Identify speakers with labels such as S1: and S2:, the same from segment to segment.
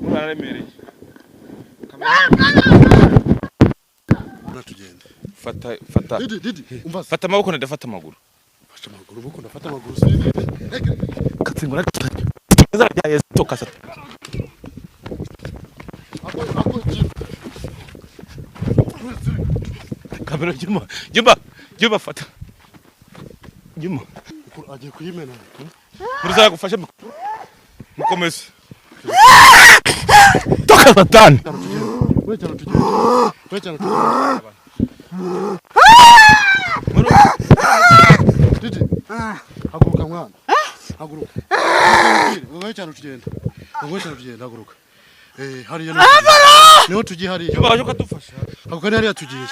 S1: Muraremereye.
S2: Natugenda.
S1: Fata.
S2: Didi. Umva.
S1: Fata amaboko ndafata amaguru.
S2: Fasha amaguru buko ndafata amaguru si.
S1: Katsingura tutanye. Nzajya Yesu toka sata.
S2: Ako jim.
S1: Kamera Juma fata. Juma.
S2: Agiye kuyimena.
S1: Muruza gufasha mukomeze. Toka satani.
S2: Wewe tugende. Didi. Haguruka mwana. Haguruka. Wewe cyane tugenda haguruka. Hariya niho tugiye hariya.
S1: Baje kadufasha.
S2: Haguruka ni hariya tugiye.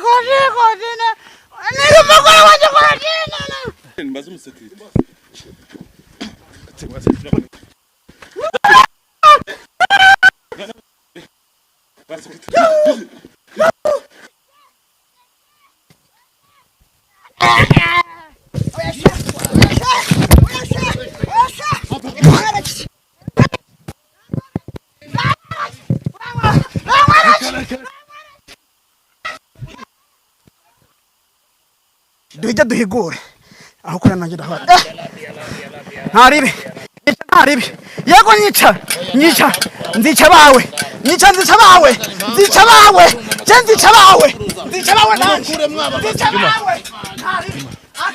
S3: Kodine. Ni umugore wanje kodine.
S1: Mbaze umusekirite.
S3: Duhita duhigure aho kora nanjye ndahora ntaribi yego nzica bawe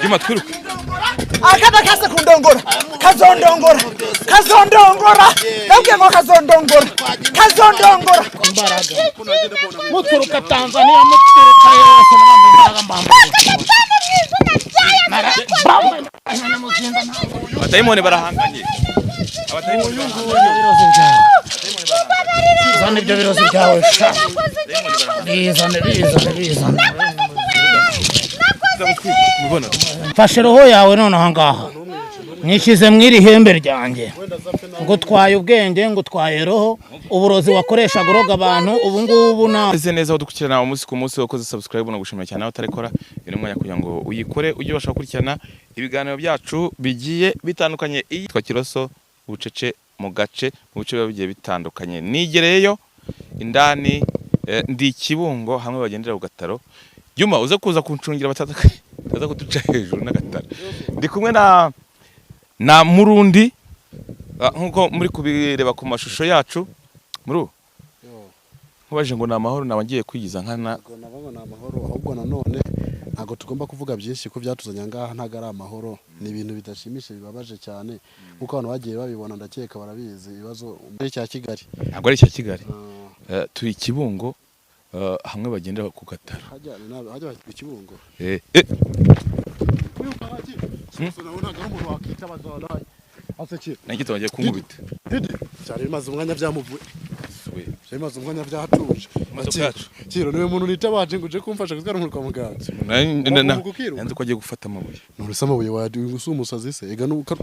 S1: Juma twiruke.
S3: akada kase kundongora kazondongora nabwiye ngo kazondongora
S4: muturuka Tanzania muturuka yose nabambe mbamba
S1: Abadayimoni barahanganye.
S4: Zane ibyo birozi byawe sha. Bizane.
S1: Mubona.
S4: Fashe roho yawe none ahangaha. Nishize mwiri hembe ryanjye. Ngo twaye ubwenge ngo twaye roho uburozi wakoresha guroga abantu ubu ngubu na
S1: Ese neza udukurikirana umunsi ku munsi wakoze subscribe no gushimira cyane utarekora ino mwanya kugira ngo uyikore ujye ubasha gukurikirana ibiganiro byacu bigiye bitandukanye iyi twa Kiroso bucece mu gace mu bice bigiye bitandukanye nigereyo indani ndi Kibungo hamwe bagendera ku gataro Juma uze kuza kuncungira batataza kuduca hejuru n'agataro ndi kumwe na Murundi nkuko muri kubireba ku mashusho yacu muru Nkubaje ngo namahoro nabangiye kwigiza nkana
S2: nabongo namahoro ahubwo nanone ntago tugomba kuvuga byinshi ko byatuzanya ngaha ntago ari amahoro ni ibintu bidashimisha bibabaje cyane kuko abantu bagiye babibona ndakeka barabizi ibibazo muri cya Kigali
S1: ntabwo ari cya Kigali turi Kibungo hamwe bagendera ku gataro
S2: hajya Kibungo
S1: Nagito bagiye kunkubita
S2: cyane bimaze umwanya byamuvuye bimaze umwanya byahatuje kiro niwe muntu nitabaje ngo uje kumfasha kuzgara mu kwa muganga
S1: nanze ko agiye gufata amabuye
S2: none se amabuye wadi usumusazi se ega nuka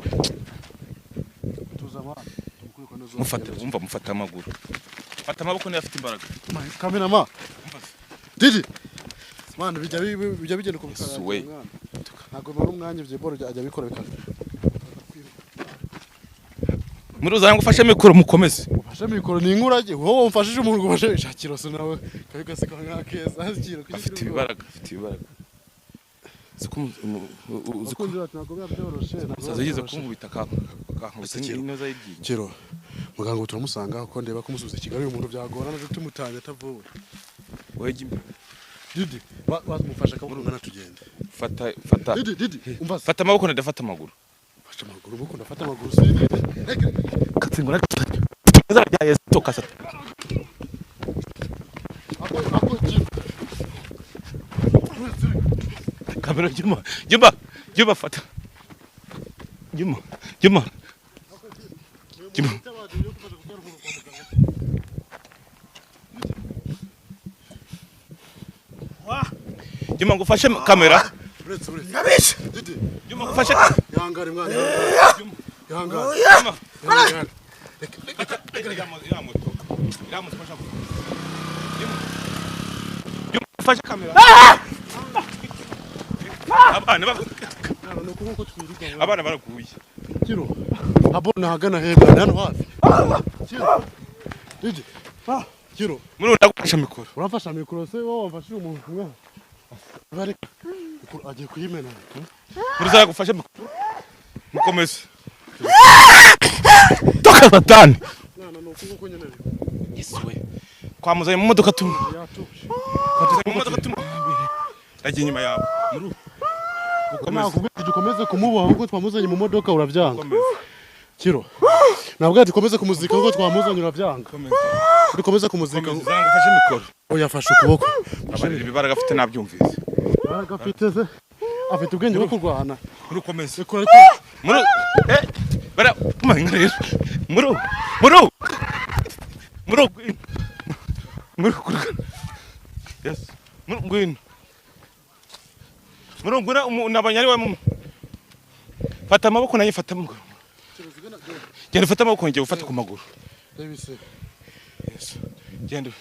S1: mufata amaguru fata amaboko ne afite imbaraga
S2: kamerama Didi man bijya bigenda ku bikara ntago muri umwanya bye boro ajya bikora bikara
S1: Muruza ngufashe mikoro mukomeze
S2: ufashe mikoro ni inkurage wowe umfashije umuntu gufashe ishakiro se nawe kabigaseka nkakeza hazikiro
S1: afite ibaraga
S2: uzikundira ntago byoroshe
S1: sazigize kumbubita kankubita inoza yigiye
S2: kiro muganga turamusanga ko ndeba ko musubiza Kigali umuntu byagorana tumutanye atavuwe
S1: weje
S2: Didi mufasha kaburu ngana tugende
S1: fata
S2: Didi umva
S1: fata amaboko ndafata amaguru
S2: fasha amaguru buko ndafata amaguru si
S1: katsingura tutanye nzajya Yesu toka sata
S2: ako jim
S1: kamera Juma fata Juma Juma ngufashe kamera
S3: Nabisha
S1: Juma ngufashe
S2: yangare mwana yangare
S1: Juma ngufashe kamera abana abana baraguye
S2: kiro abona hagana heba hano hafi kiro didi kiro
S1: muri ndagufasha mikoro
S2: urafasha mikoro se wowe wamfashije umuntu umwe bari agiye kuyimena
S1: muri zagufasha mikoro mukomeze toka satani
S2: nana no kuko nyene
S1: Yesuwe kwamuzanye mu modoka tumwe
S2: yatuje
S1: mu modoka tumwe agiye nyuma yawe muri
S2: dukomeze kumuboha kuko twamuzanye mu modoka uravyanga kiro nabwo ati komeze kumuzika kuko twamuzanye uravyanga dukomeze kumuzika
S1: zangufashe mikoro
S2: yafashe ukuboko
S1: abarira ibibaraga afite nabyumvise
S2: baragafite se afite ubwenge bwo kurwana
S1: urukomeze
S2: muri
S1: bara mangare muri yes muri ngwino nabanyari wa mu fata amaboko naye fata amaguru genda fata amaboko ngiye ufata ku maguru
S2: ebise
S1: yes genda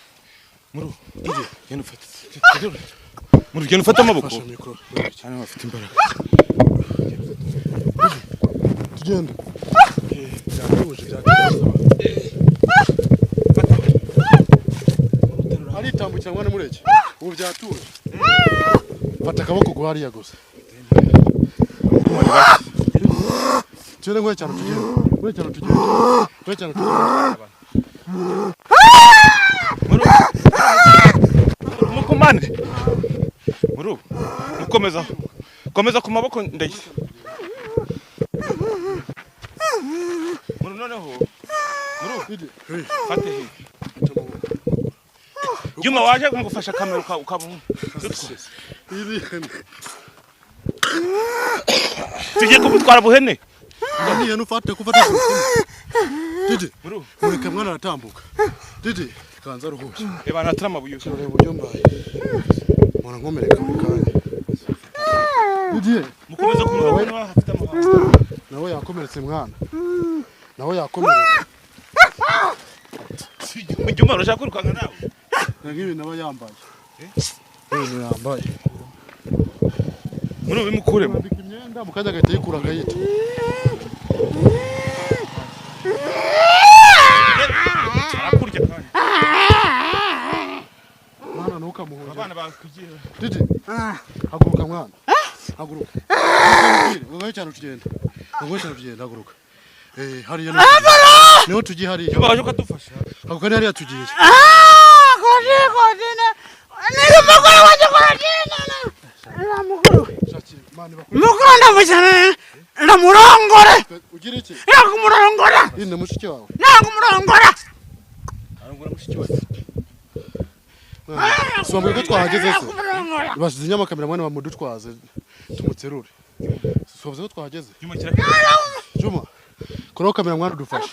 S1: genda fata genda fata amaboko cyane bafite imbaraga
S2: tugenda aritambukira mwana mureke ubu byatuje fata akaboko guhariya gusa cyane ngoye cyane tugenda
S1: mukomane komeza ku maboko ndeye noneho fate Juma waje ngufasha kamera ukabu tujye kubutwara buhene
S2: niye nufate kufata didi mureke mwana aratambuka didi kanza ruhuje
S1: eba natrama buyo
S2: reba buryo mbaye mwana nkomereka muri kanya didi
S1: mukomeza kumwe hafite amahanga
S2: nawe yakomeretse mwana nawe yakomeretse
S1: Juma urashaka kurukanga nawe
S2: ngibi naba yambaye ibintu yambaye
S1: muri bimukuremo
S2: ndika imyenda mukajya agahita yikura akayita
S1: arakurya kandi
S2: mwana ntukamuhunge
S1: abana bakugira
S2: didi haguruka mwana haguruka ngoye cyane tugenda haguruka hariya niho tugiye hariya
S1: baje ukadufasha
S2: haguruka ni hariya tugiye
S3: kodine niyo mugore wanje kodine na mugore mugore ndamujana ndamurongore
S2: ugira iki
S3: yakumurongora
S2: ine mushiki wawe
S3: nakumurongora
S1: arongora mushiki wawe
S2: Swamwe ko twahageze se basize nyamakamera mwana bamudutwaze tumutserure sovuze ko twahageze
S1: Juma kira
S2: Juma koro kamera mwana dufashe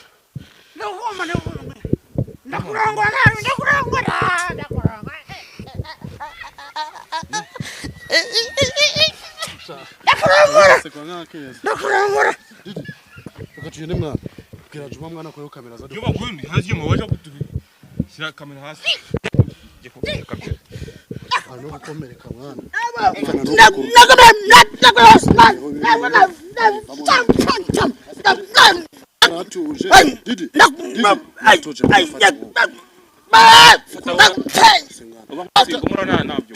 S3: ndakurongora
S2: Didi ukatugende mwana bwira Juma mwana koro kamera za
S1: Juma kundi hazi Juma waje kutushyira kamera hasi je kugira kamera
S2: no gukomereka mwana atuje Didi atuje
S1: umurana nabyo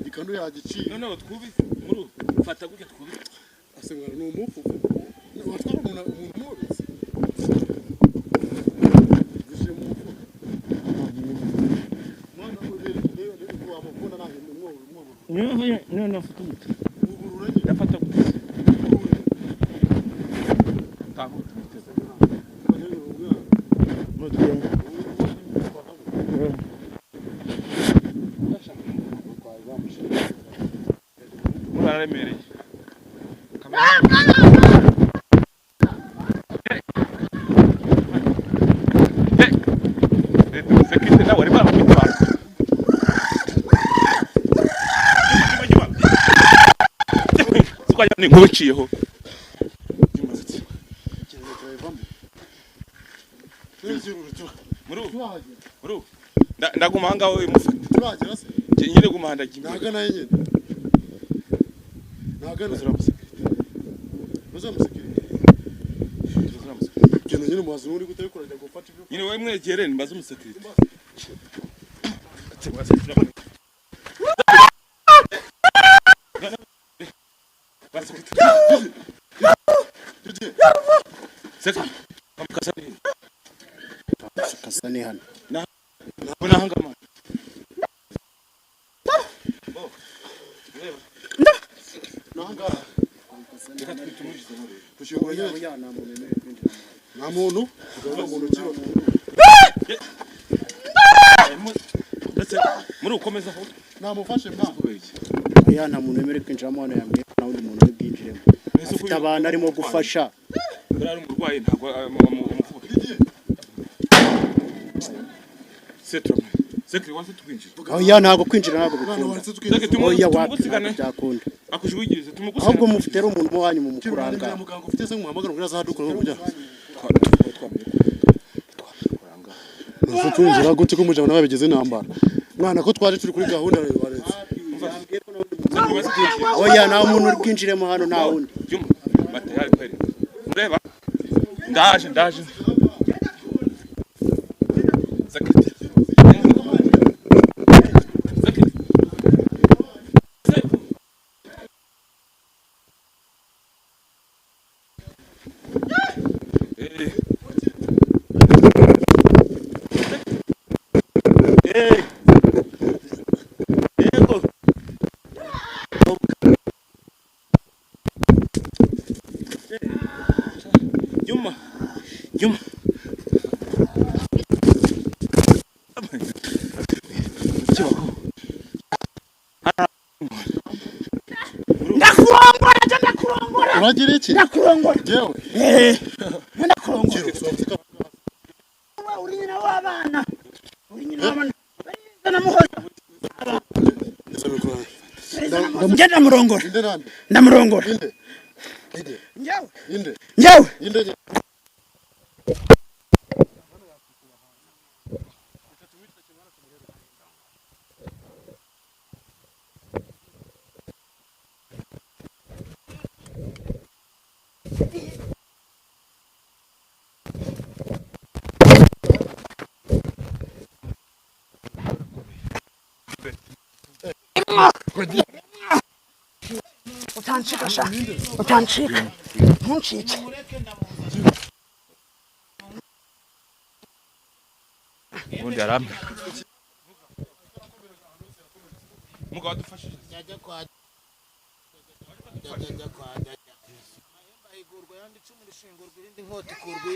S2: igikanu yagici
S1: noneho twubi muri fata gutya twubi
S2: asengana no mufu watwara umuntu mubise gishe mufu mwana urere leo wamukunda nahe mwo
S1: no nafata gutya
S2: uburura
S1: ndafata gutya taho muraremereye sekite nawe ari baramutwara sikwa ni nkubiciyeho Muru ndaguma ngaho imufata
S2: turagera se
S1: nyine gumahanda kimwe
S2: naga naye nyine naga kintu nyine muhazi uri gutari kurajya gufata ibyo
S1: nyine wewe mwegere mbaza umusekirite
S2: kasani hano
S1: nabona hangama nta muntu muri ukomeza aho
S2: namufashe mwa
S5: ya nta muntu wemerewe kwinjiramo hano yambwiye ko nta wundi muntu uri bwinjiremo afite abantu arimo gufasha
S1: bari umurwayi ntabwo umuvuga sekiri wase twinjira
S5: oya ntabwo kwinjira ntabwo bikunda oya
S1: tumugusigane
S5: byakunda
S1: akujwigirize tumugusigane
S5: ahubwo mufite rero umuntu wanyu mu mukuranga
S2: muganga ufite se muhamagara ngo azadukora kujya twinjira gute ko mujana babigeze intambara mwana ko twaje turi kuri gahunda baretse
S5: oya nta muntu uri bwinjiremo hano nta wundi
S1: batayari kweri mureba ndaje sekirite Yuma
S2: uragira iki
S4: ndakurongora
S2: jewe
S4: ndakurongora uri nyina w'abana namuhoza ndamurongora
S2: inde nande
S4: ndamurongora
S2: inde
S4: njyewe
S2: inde
S4: njyewe
S2: inde
S4: utancika sha utancika ntuncike
S1: ubundi yaramye mugabo dufashije
S4: jya kwa igurwa yandi icumu rishingurwa irindi nkota ikurwa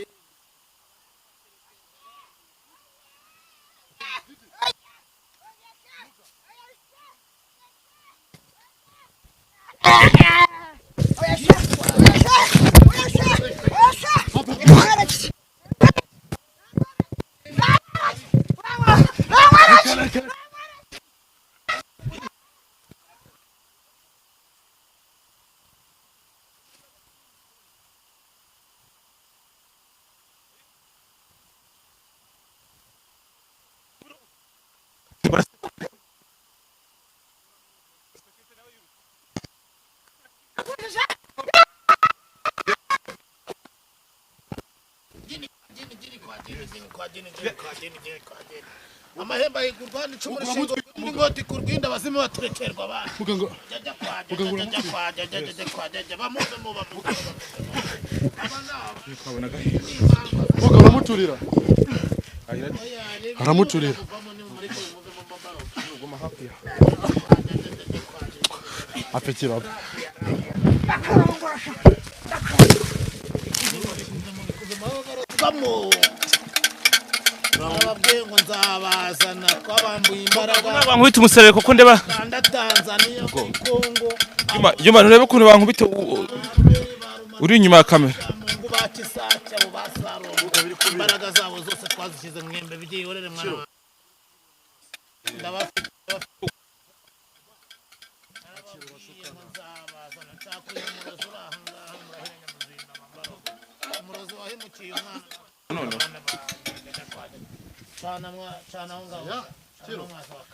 S4: amahembe ayigurwa n'icumu rishingo n'ingoti kurwinda abazima baturekerwa abantu jya kwa bamuze mu
S2: baramuturira aramuturira apekira
S4: ababwiye ngo nzabazana twabambuye imbaraga
S1: bankubita umuserero kuko ndeba
S4: Rwanda Tanzania Kongo
S1: Juma nurebe ukuntu bankubita uri inyuma ya kamera
S4: ngo bakisake abo basarongo imbaraga zabo zose twazishyize mwembe bigiye orere mwana ndabafite umurozi wahemukiye umwana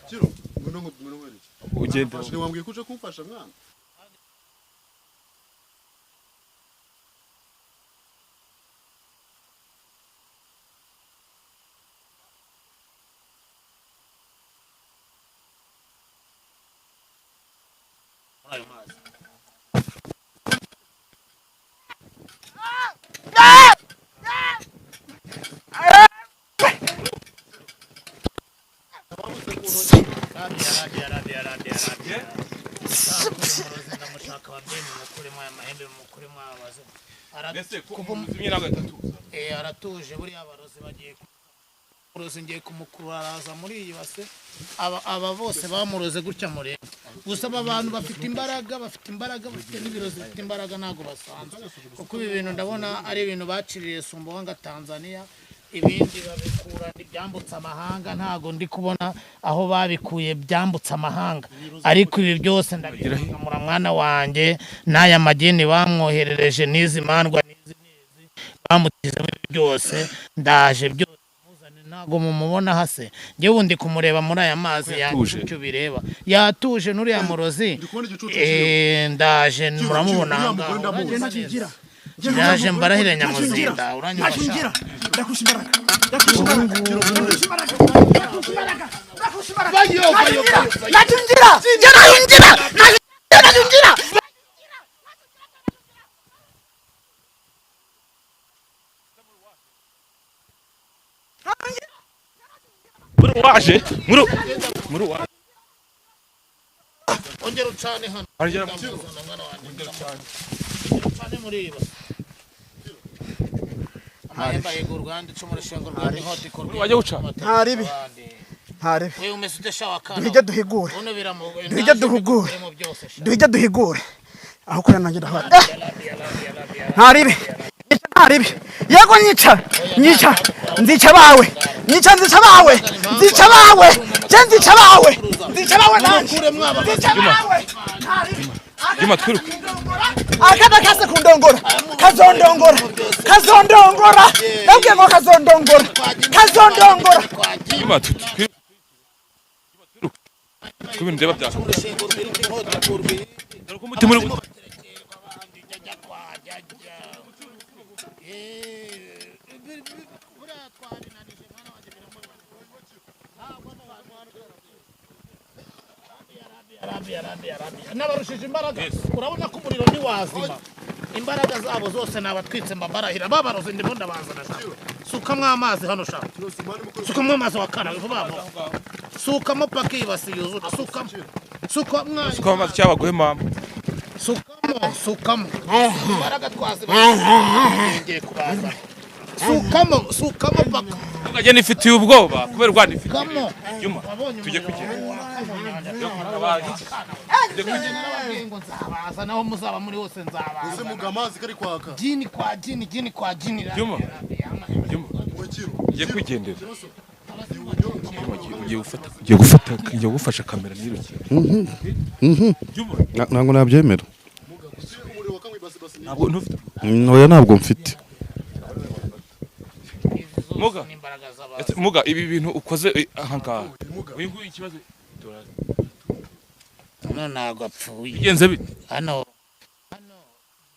S2: Kiro ngono weri
S1: ugenda
S2: Ashike wambwiye kuje kumfasha mwana
S4: aratuje buriya abarozi bagiye urozi ngiye kumukuraraza muri iyi base aba bose bamuroze gutya murebe gusa aba bantu bafite imbaraga bafite n'ibirozi bifite imbaraga ntago basanzwe kuko ibi bintu ndabona ari ibintu baciriye Sumbawanga Tanzania ibindi babikura byambutse amahanga ntago ndi kubona aho babikuye byambutse amahanga ariko ibi byose ndabiramura mwana wanjye n'aya mageni bamwoherereje n'izi mandwa n'izi bamutize byose ndaje byose ntago mumubona hase njye wundi kumureba muri aya mazi yacyo bireba yatuje nuriya murozi ndaje muramubona ndaje mbarahire nyamuzinda uranyubasha
S1: waje muri waje
S4: ongera ucane hano
S1: arigera
S4: ucane muri iba amahemba yegurwa ndetse mu rushengo rwa hoti korwa
S1: wajya uca
S3: ntaribi
S4: wewe umese udashaka
S3: duhijya duhigure
S4: uno biramugoye
S3: duhijya duhugure duhijya duhigure aho kuri nanjye ndahora ntaribi yego nyica nzica bawe nzica bawe nanjye nzica bawe
S1: Juma twiruka
S3: akada kase kundongora kazondongora ndabwiye ngo kazondongora
S1: Juma twiruka kubintu ndeba byaka dore ko umutima uri
S4: n'abarushije imbaraga urabona ko umuriro ni wazima imbaraga zabo zose nabatwitse mbabarahira babaroze ndimo ndabazana sukamo amazi hano shaka sukamo amazi wakana vuba sukamo paka ibasi yuzura sukamo
S1: amazi cyabagoye mama
S4: sukamo imbaraga twaziba ngiye kubazana sukamo paka
S1: ukajya nifitiye ubwoba kubera rwanda ifite
S4: kamo
S1: Juma tujye kugenda
S4: nzabaza naho muzaba muri hose nzabaza
S2: ese mugamazi kari kwaka
S4: jini kwa jini
S1: Juma ugiye kwigendera ugiye gufasha kamera niruke
S2: ntabwo nabyemera ntabwo mfite
S1: muga ibi bintu ukoze ahangaha uyu nguyu ikibazo
S4: hano ntabwo apfuye
S1: bigenze bite
S4: hano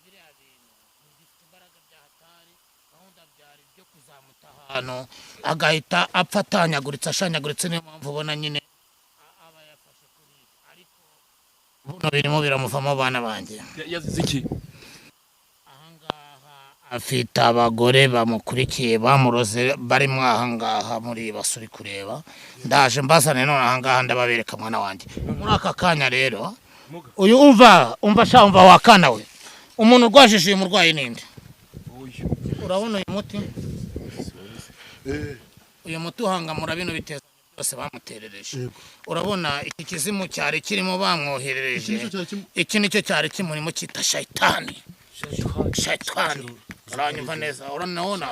S4: biriya bintu bifite imbaraga bya hatari gahunda byari byo kuzamuta ahantu agahita apfa atanyaguritse ashanyaguritse niyo mpamvu ubona nyine aba yafashe kuri ariko buno birimo biramuvamo bana banjye
S1: yazize iki
S4: afite abagore bamukurikiye bamuroze barimo ahangaha muri basuri kureba ndaje mbazane none ahangaha ndababereka mwana wanjye muri aka kanya rero uyu umva wakana we umuntu urwajije uyu murwayi ninde urabona uyu muti uhangamura bino biteza byose bamuterereje urabona iki kizimu cyari kirimo bamwoherereje iki nicyo cyari kimurimo cyita shayitani uranyumva neza uranaona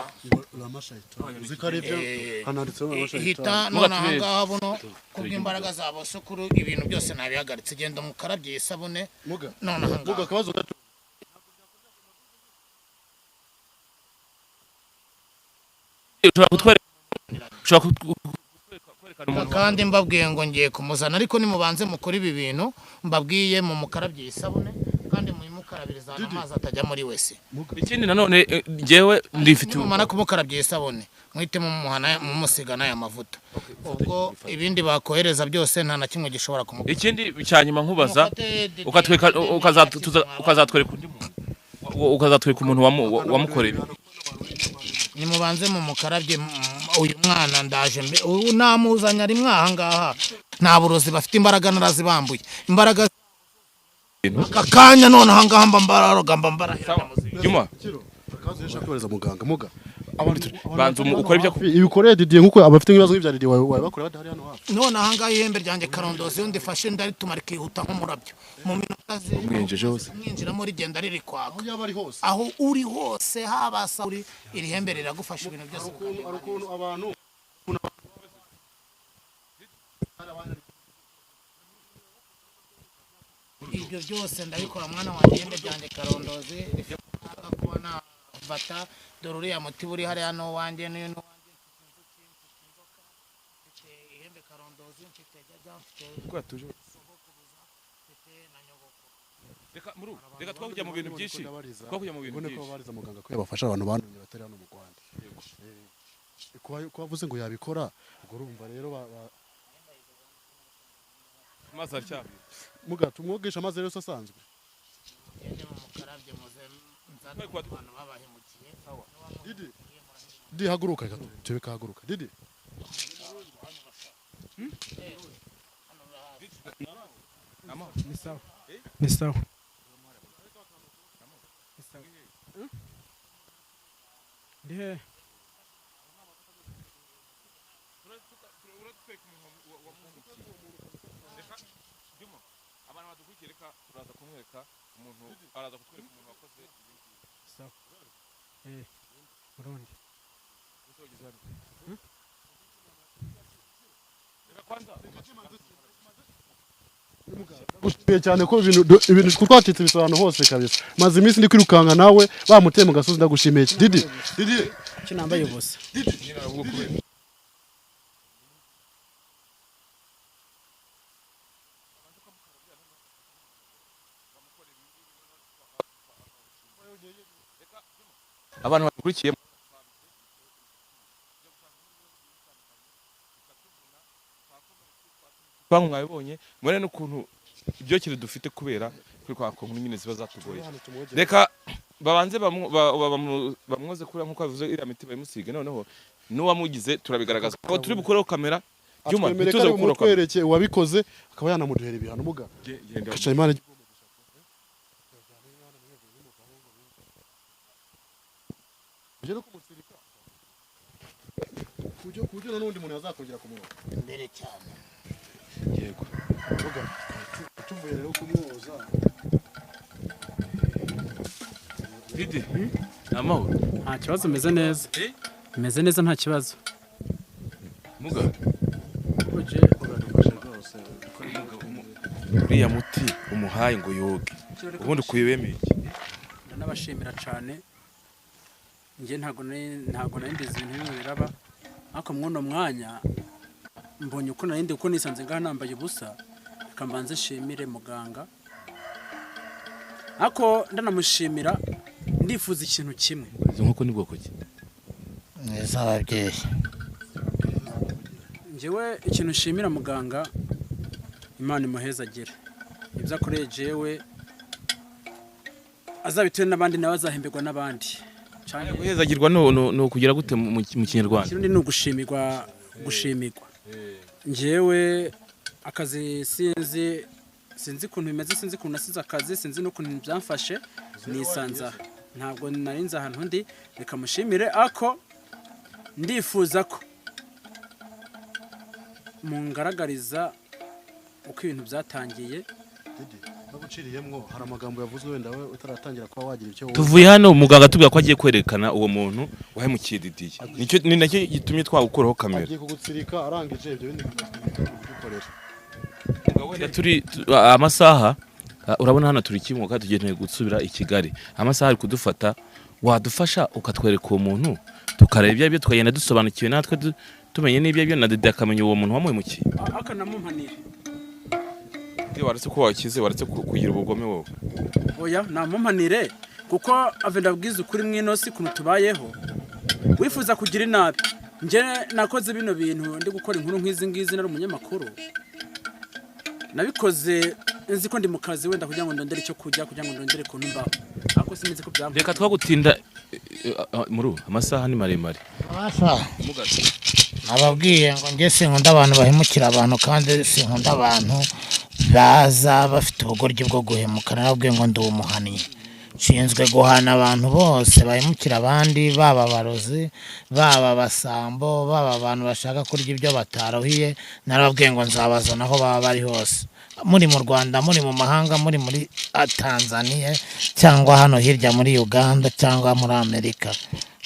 S4: hita none ahangaha buno kubw'imbaraga zabo sukuru ibintu byose nabihagaritse genda umukarabye isabune none ahangaha
S1: ushobora gutwara ushobora kwerekana umuntu
S4: kandi mbabwiye ngo ngiye kumuzana ariko nimubanze mukora ibi bintu mbabwiye mu mukarabye isabune kandi muyimukarabiriza amazi atajya muri wese.
S1: Ikindi nanone ngewe ndifite
S4: mumara kumukarabye isabune mwite mu muhana mumusiga n'aya mavuta ubwo ibindi bakohereza byose nta na kimwe gishobora kumukora.
S1: Ikindi cyanyuma nkubaza ukazatwereka undi muntu ukazatwereka umuntu wamukoreye.
S4: Nimubanze mu mukarabye uyu mwana ndaje namuzanya ari mwaha ngaha nta burozi bafite imbaraga narazibambuye imbaraga akakanya none aha ngaha mbambara
S1: Juma
S2: akazi yashaka kohereza muganga muga
S1: banza ukora ibyo
S2: ibikoreye Didier nkuko abafite ibibazo nk'ibya Didier wawe bakora badahari hano hafi
S4: none aha ngaha ihembe ryanjye karondozi yo ndifashe ndarituma rikihuta nk'umurabyo mu minota
S1: mwinjeje hose
S4: mwinjiramo rigenda riri kwaka
S2: aho yaba ari hose
S4: aho uri hose habasa uri iri hembe riragufasha ibintu byose
S2: ukuntu abantu
S4: ibyo byose ndabikora mwana wanjye ihembe ryanjye karondozi rifata kubona vata dore uriya muti buri hariya no wanjye n'uyu n'uwanjye mfite ihembe karondozi mfite jajja mfite
S1: reka twakujya mu bintu byinshi twakujya mu bintu byinshi
S2: bariza muganga ko yabafasha abantu bantumye batari hano mu Rwanda ko wavuze ngo yabikora ubwo urumva rero
S1: maze arya
S2: muga tumwogesha amazi rero asanzwe
S4: yende mu mukarabye muze nzana abantu babahemukiye
S2: Didi haguruka tebe kahaguruka Didi
S6: ni sawa ni sawa ndihe
S1: abantu badukukireka turaza kumwereka umuntu araza kutwereka umuntu wakoze
S6: sawa Burundi
S2: gushimiye cyane ko ibintu twacitse bisobanura hose kabisa maze iminsi ndi kwirukanka nawe bamuteye mu gasozi ndagushimiye Didi
S6: cyo nambaye ubusa
S1: abantu badukurikiye mwabibonye mubone n'ukuntu ibyo kiri dufite kubera kuri kwa kongo nyine ziba zatugoye reka babanze bamwoze kuri nkuko bavuze iriya miti bayimusige noneho n'uwamugize turabigaragaza ko turi bukoreho kamera Juma
S2: tuze gukora kamera wabikoze akaba yanamuduhera ibihano muga kacha imana kujya n'undi muntu yazakongera kumuroga
S4: mbere cyane
S1: yego
S2: muga tumbuye rero kumwoza
S1: Didi amahoro
S6: nta kibazo meze neza nta kibazo
S1: muga
S6: uje
S2: uradufasha rwose
S1: uriya muti umuhaye ngo yoge ubundi kuyibemeye
S6: ndanabashimira cyane nge ntago nari mbizi ibintu bimwe biraba ariko mwuno mwanya mbonye uko narindi uko nisanze ngaha nambaye ubusa reka mbanze nshimire muganga ariko ndanamushimira ndifuza ikintu kimwe
S1: izo nkoko ni bwoko ki
S4: neza ababyeyi
S6: njyewe ikintu nshimira muganga Imana imuhezagire ibyo akoreye jewe azabituye n'abandi nawe azahemberwa n'abandi
S1: guhezagirwa no kugira gute mu Kinyarwanda
S6: ikindi ni ugushimirwa njyewe akazi sinzi ukuntu bimeze sinzi ukuntu nasize akazi sinzi n'ukuntu byamfashe nisanza ntabwo narinze ahantu ndi reka mushimire ako ndifuza ko mungaragariza uko ibintu byatangiye
S2: baguciriyemwo hari amagambo yavuzwe wenda we utaratangira kuba wagira icyo
S1: tuvuye hano muganga tubwira ko agiye kwerekana uwo muntu wahemukiye Didier ni nacyo gitumye twagukuraho kamera
S2: agiye kugutsirika arangije ibyo bindi kugukorera
S1: wenda turi amasaha urabona hano turi kimuka tugeneye gusubira i Kigali amasaha ari kudufata wadufasha ukatwereka uwo muntu tukareba ibyo tukagenda dusobanukiwe natwe tumenye n'ibyo na Dede akamenya uwo muntu wamuhemukiye
S6: akanamumpanira.
S1: Waretse ko wakize waretse kugira ubugome wowe.
S6: Oya namumpanire kuko avenda bwiza ukuri mwinosi kuntu tubayeho wifuza kugira inabi. Nje nakoze bino bintu ndi gukora inkuru nk'izi ngizi nari umunyamakuru nabikoze nzi ko ndi mu kazi wenda kugira ngo ndondere icyo kujya kugira ngo ndondere kuntu mbaho ako sinzi ko byambo.
S1: Reka twagutinda muri amasaha ni maremare.
S4: Nababwiye ngo nge sinkunda abantu bahemukira abantu kandi sinkunda abantu baza bafite ubugoryi bwo guhemuka. Nababwiye ngo ndi umuhannyi nshinzwe guhana abantu bose bahemukira abandi, baba barozi, baba basambo, baba abantu bashaka kurya ibyo batarohiye. Narababwiye ngo nzabazana aho baba bari hose, muri mu Rwanda, muri mu mahanga, muri Tanzania cyangwa hano hirya muri Uganda cyangwa muri Amerika.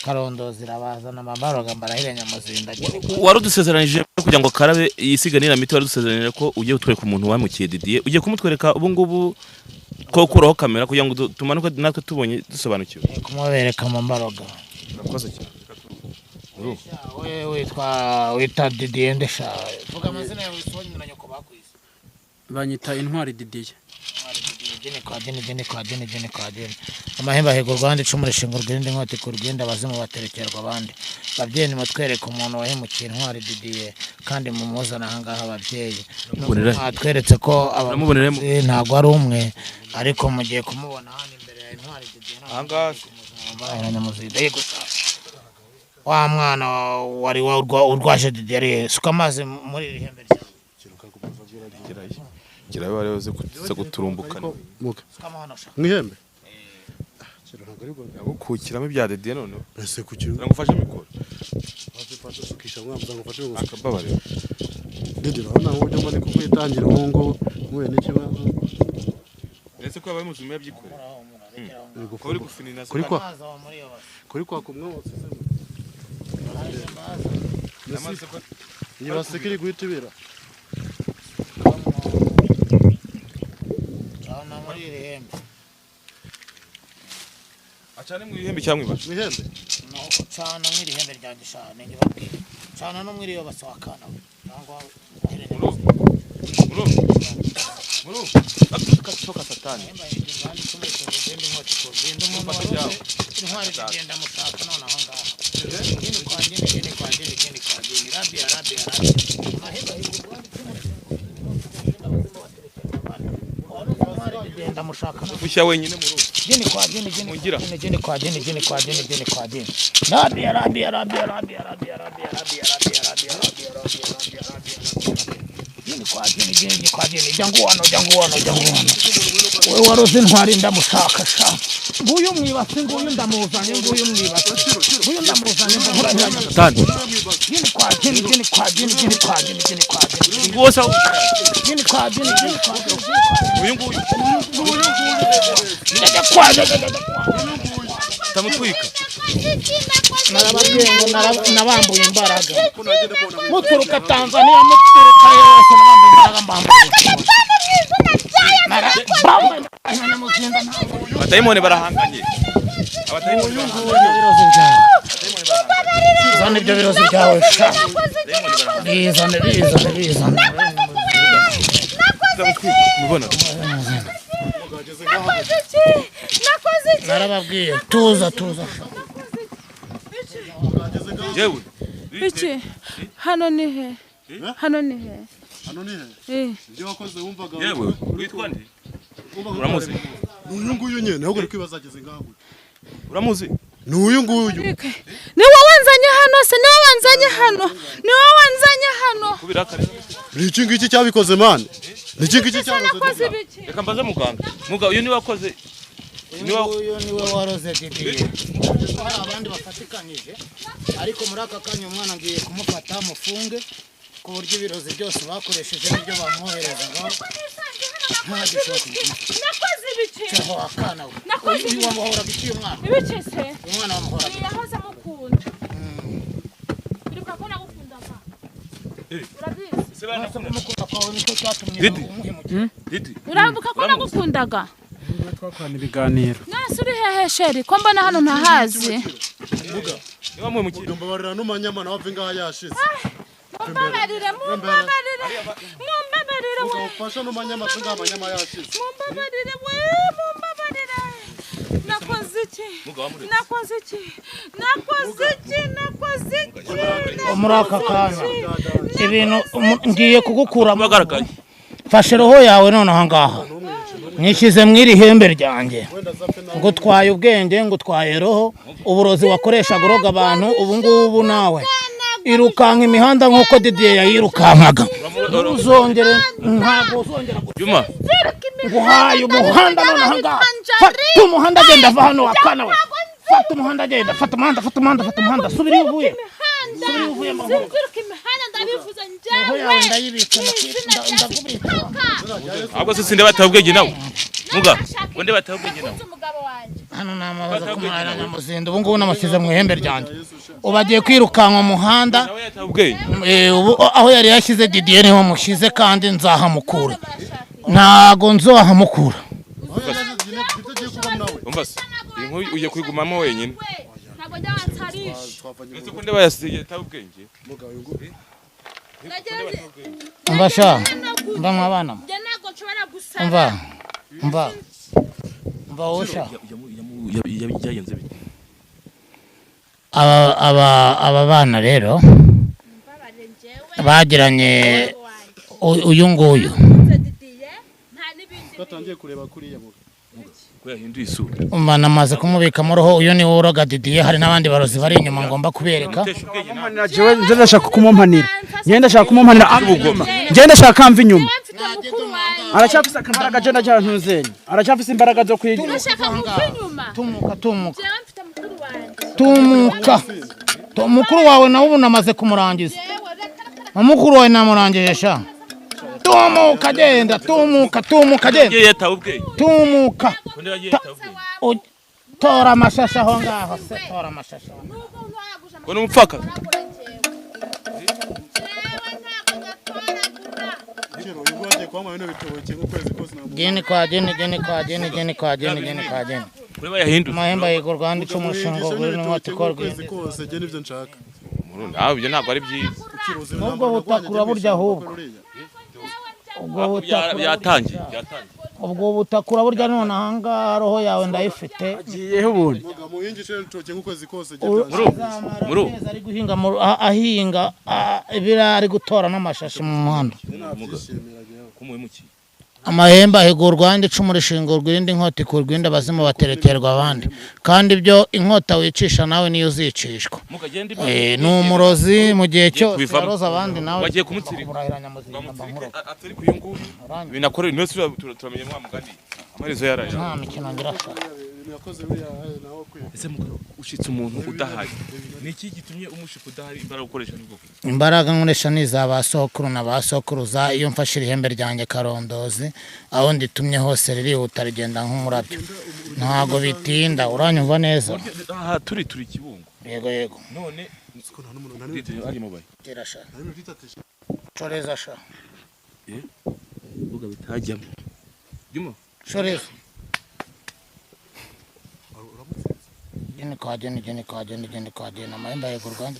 S4: Karondo zirabazana amabaroga mbarahire Nyamuzinda.
S1: Warudusezeranije kugira ngo karabe yisiganira miti, warudusezeranije ko ugiye utwereka umuntu wamukiye Didier, ugiye kumutwereka ubu ngubu ko kuraho kamera kugira ngo tumanuke natwe tubonye dusobanukiwe.
S4: Kumubereka amabaroga.
S1: Urakoze cyane.
S4: Wewe witwa Didier ndesha. Vuga amazina yawe isonye na nyoko bakwise.
S6: Banyita Intwari Didier.
S4: Jeni kwa jeni. Amahemba hego Rwanda icumu rishingo rw'indi nkoti ku rwenda bazimu baterekerwa abandi. Babyeyi mutwereka umuntu wahemukiye Intwari Didier kandi mumuzana ahangaha ababyeyi. Atweretse ko abamuboneremo ntago ari umwe ariko mugiye kumubona hano imbere ya Intwari Didier ahangaha Nyamuzinda. Yego wa mwana wari urwaje Didier suka amazi muri rihembe rya
S1: kirabe wari uze guturumbukana
S2: mwihembe
S1: kukiramo ibya Didier none
S2: ese kukira
S1: ngufashe mikoro
S2: bazifasha sukisha mwamza ngufashe
S1: akababare
S2: Didier urabona uburyo mbone ko kwitangira umungu muye n'ikibazo
S1: ese ko yabaye muzima yabyikora
S2: kuri gufinina kuri kwa kumwe wose niba sekiri guhitibira
S1: acane mu ihembe cyangwa ibasha
S2: mwihembe
S4: no cana mu ihembe rya gishane ngibabwiye cana no mwiriyo baswakana nangwa
S1: muru atuka satani
S4: Intwari zigenda mushaka none aho ngaho gini kwa gini rabi mahemba genda mushaka
S1: gushya wenyine muru
S4: gini kwa gini rabi gini kwa gini jangu wano wewe waroze Intwari ndamushaka sha nguyu mwibase nguyu ndamuzanye
S1: satani
S4: gini kwa gini
S1: wose uyu nguyu tamutwika
S4: narababwiye ngo nabambuye imbaraga muturuka Tanzania muturuka yose nabambuye imbaraga
S1: abadayimoni barahanganye
S4: zana ibyo birozi byawe sha bizane
S1: mubona
S4: narababwiye tuza
S1: yewe
S3: Iki hano ni he
S2: ibyo wakoze wumvaga
S1: yewe witwa nde uramuzi
S2: n'uyu nguyu nyene ahubwo ariko ibazageze ngaho
S1: uramuzi
S2: n'uyu nguyu
S3: ni wowe wanzanye hano
S1: kubirakare
S2: iki ngiki cyabikoze mane iki ngiki
S3: nakoze
S2: cyakoze
S3: ibiki
S1: reka mbaze muganga uyu ni wakoze
S4: niwe waroze Didier hari abandi bafatikanyije ariko muri aka kanya umwana ngiye kumufata mufunge ku buryo ibirozi byose bakoresheje n'ibyo bamwohereza ngo nta gishoboka
S3: nakoze ibiki
S4: cyaho akana we uyu wamuhoraga iki umwana
S3: ibiki se
S4: umwana wamuhoraga
S3: yahoze mukunda uribuka ko nagukundaga urabizi
S1: se bana
S4: kumukunda kwawe nicyo cyatumye umuhemukira
S3: urabuka ko nagukundaga
S6: twakorana ibiganiro
S3: nase uri hehe sheri ko mbona hano ntahazi
S1: niba mwe mukiri
S2: mbabarira n'umanyama nawe ngaha yashize
S3: mumbabarire
S2: ugafasha n'umanyama ngaha amanyama yashize
S3: mumbabarire nakoze iki
S4: muri aka kanya ibintu ngiye kugukura fashe roho yawe nonaha ngaha nishyize mw'iri hembe ryanjye ngo twaye ubwenge ngo twaye roho uburozi wakoreshaga uroga abantu ubu ngubu nawe irukanka imihanda nk'uko Didier yayirukankaga uzongere ntabwo uzongera
S1: Juma
S4: nguhaye umuhanda nonaha ngaha fata umuhanda agenda ava hano wakana we fata umuhanda agenda fata umuhanda subira iyo uvuye
S1: ahubwo se sinde batabwenge nawe muga wende batabwenge nawe
S4: hano namabaza kumara nyamuzinda ubu ngubu namashyize mu ihembe ryanjye ubagiye kwirukanka umuhanda aho yari yashyize Didier niho mushyize kandi nzahamukura ntago nzohamukura
S1: umva se inkuru ugiye kwigumamo wenyine
S3: ntabwo njyawansarisha
S1: ese ko ndeba yasiye tabwenge
S4: umva sha mba mwabana
S3: njye ntabwo nshobora gusara
S4: umva wosha
S1: yagenze bite
S4: aba bana rero bagiranye uyu nguyu
S2: batangiye kureba kuriya
S1: ko yahinduye isura
S4: umwana amaze kumubikamo roho uyu ni uroga Didier hari n'abandi barozi bari inyuma ngomba kubereka
S6: Njye ndashaka kumumpanira njye ndashaka mva inyuma aracyafise imbaraga je ndacyantuzenye aracyafise imbaraga zo kwigira
S4: tumuka mukuru wawe nawe ubu namaze kumurangiza mukuru wawe namurangije sha tumuka genda tumuka genda tumuka tora amashasha aho ngaho se tora amashasha
S1: ko n'umupfaka
S4: geni kwa
S1: kuri yahinduye
S4: mahemba yego Rwanda ico mushingo guri n'umwati korwe
S2: kose je nivyo nshaka
S1: nawe ibyo ntabwo ari byiza
S4: ubwo butakura burya ahubwo
S1: yatangiye
S4: ubwo butakura burya none ahangaha roho yawe ndayifite
S6: giyeho ubundi
S2: muhingishe ntoke nk'ukwezi kose
S1: muru
S4: ari guhinga ahinga ibira ari gutora n'amashashi mu muhanda amahembe ahigura Rwanda icumu rishinga urwindi inkota ikurwinda abazimu baterekerwa abandi kandi ibyo inkota wicisha nawe niyo uzicishwa ni umurozi mu gihe cyose yaroza abandi nawe
S1: bagiye kumutsirika atari kuyungu binakora inose turamenye mwa mugani amarezo yaraje
S4: nta mikino ngirashaka
S1: ese mukuru ushitse umuntu udahaye niki gitumye umushika udahari imbaraga ukoresha n'ubwo
S4: imbaraga nkoresha niza basokuru na basokuruza iyo mfashira ihembe ryanjye karondozi aho nditumye hose ririhuta rigenda nk'umurabyo ntago bitinda uranyumva neza
S1: aha turi kibungo
S4: yego
S1: none ari mubaye
S4: kirasha choreza sha
S1: uvuga bitajyamo Juma
S4: choreza Geni kwa jeni amahembe yego Rwanda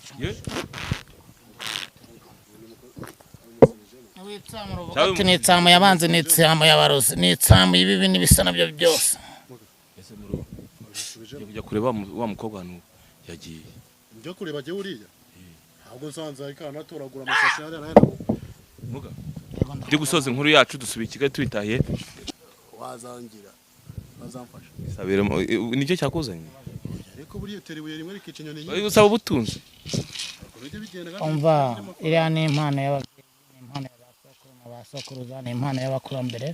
S4: nitsamu yabanze nitsamu yabarozi nitsamu ibibi n'ibisa nabyo byose
S1: ese muru kujya kureba wa mukobwa hano yagiye
S2: njya kureba je uriya ntabwo nsanze ariko anatoragura amashashi hariya nayo
S1: muga ndi gusoza inkuru yacu dusubiye Kigali twitahiye
S2: wazangira bazamfasha
S1: sabira nicyo cyakuzanye
S2: ariko buriye terebuye rimwe rikica inyoni nyinshi
S1: usaba ubutunzi
S4: umva iriya ni impano y'abasokuruza ni impano y'abakurambere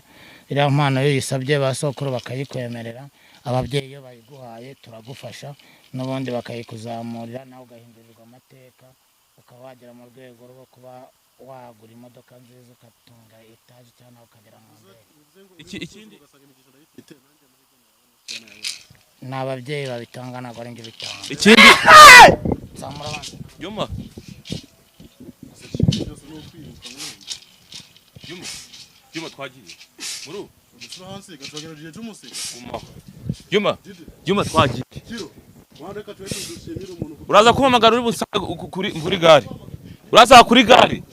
S4: iriya mpano iyo yisabye basokuru bakayikwemerera ababyeyi iyo bayiguhaye turagufasha n'ubundi bakayikuzamurira nawe ugahindurirwa amateka ukaba wagera mu rwego rwo kuba wagura imodoka nziza ugatunga etaje cyangwa ukagera mu ndege
S1: ikindi
S4: ni ababyeyi babitanga ntabwo ari njye bitanga
S1: ikindi
S4: zamura abandi
S1: Juma twagiye muru
S2: hansi gashogera je jumusiga
S1: Juma twagiye
S2: Reka tuweke dushimire umuntu
S1: uraza kumpamagara uri busa kuri gare uraza kuri gare